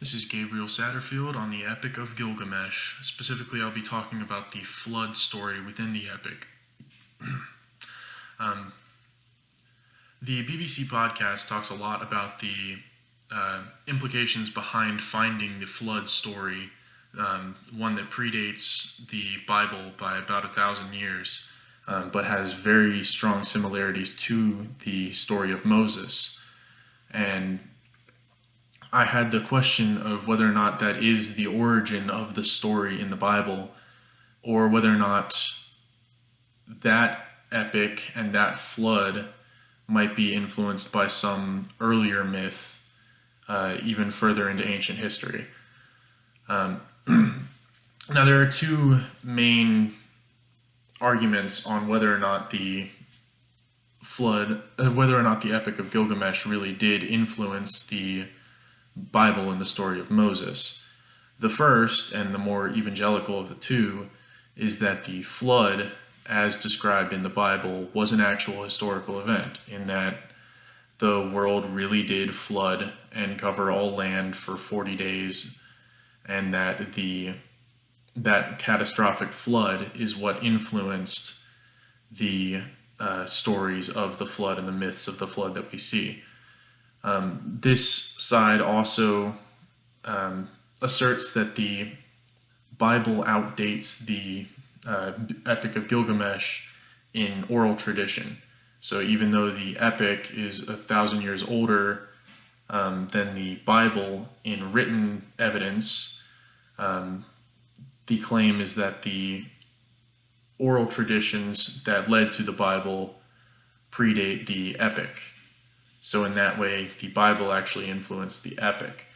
This is Gabriel Satterfield on the Epic of Gilgamesh. Specifically, I'll be talking about the flood story within the epic. um, the BBC podcast talks a lot about the implications behind finding the flood story, one that predates the Bible by about 1,000 years, but has very strong similarities to the story of Moses. And I had the question of whether or not that is the origin of the story in the Bible, or whether or not that epic and that flood might be influenced by some earlier myth, even further into ancient history. Now, there are two main arguments on whether or not the flood, whether or not the Epic of Gilgamesh really did influence the Bible and the story of Moses. The first, and the more evangelical of the two, is that the flood, as described in the Bible, was an actual historical event, in that the world really did flood and cover all land for 40 days, and that that catastrophic flood is what influenced the stories of the flood and the myths of the flood that we see. This side also asserts that the Bible outdates the Epic of Gilgamesh in oral tradition. So even though the epic is 1,000 years older than the Bible in written evidence, the claim is that the oral traditions that led to the Bible predate the epic. So in that way, the Bible actually influenced the epic.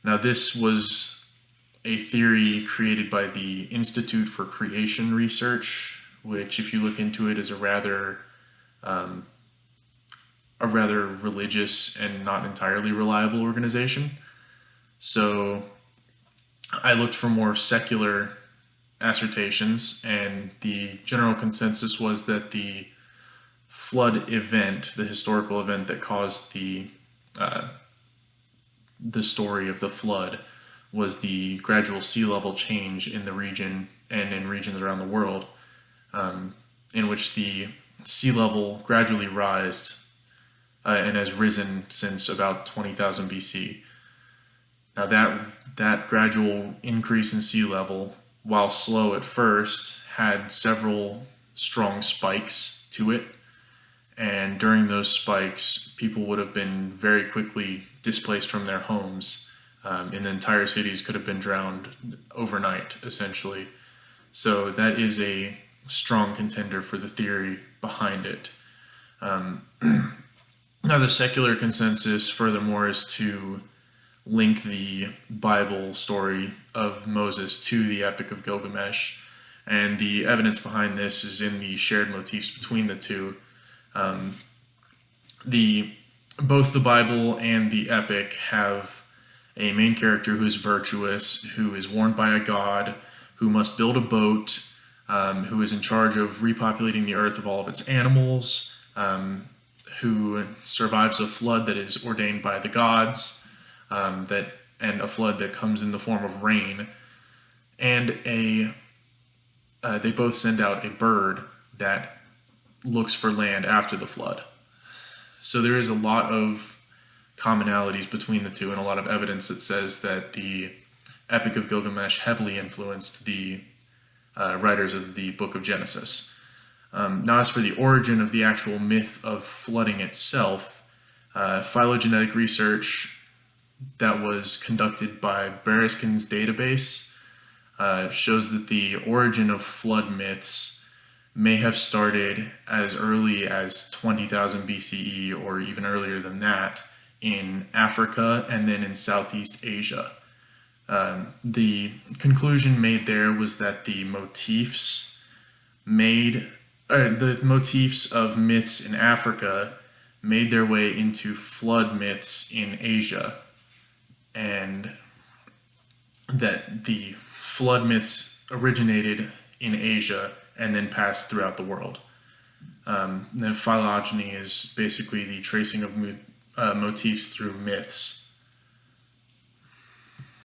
Now, this was a theory created by the Institute for Creation Research, which, if you look into it, is a rather religious and not entirely reliable organization. So I looked for more secular assertions, and the general consensus was that the flood event, the historical event that caused the story of the flood, was the gradual sea level change in the region and in regions around the world, in which the sea level gradually rised and has risen since about 20,000 BC. Now that gradual increase in sea level, while slow at first, had several strong spikes to it. And during those spikes, people would have been very quickly displaced from their homes, and entire cities could have been drowned overnight, essentially. So that is a strong contender for the theory behind it. Now, the secular consensus, furthermore, is to link the Bible story of Moses to the Epic of Gilgamesh. And the evidence behind this is in the shared motifs between the two. Both the Bible and the epic have a main character who is virtuous, who is warned by a god, who must build a boat, who is in charge of repopulating the earth of all of its animals, who survives a flood that is ordained by the gods, and a flood that comes in the form of rain, and they both send out a bird that looks for land after the flood. So there is a lot of commonalities between the two, and a lot of evidence that says that the Epic of Gilgamesh heavily influenced the writers of the Book of Genesis. Now, as for the origin of the actual myth of flooding itself, phylogenetic research that was conducted by Berezkin's database shows that the origin of flood myths may have started as early as 20,000 BCE, or even earlier than that, in Africa and then in Southeast Asia. The conclusion made there was that the motifs of myths in Africa made their way into flood myths in Asia, and that the flood myths originated in Asia and then passed throughout the world. Then phylogeny is basically the tracing of motifs through myths.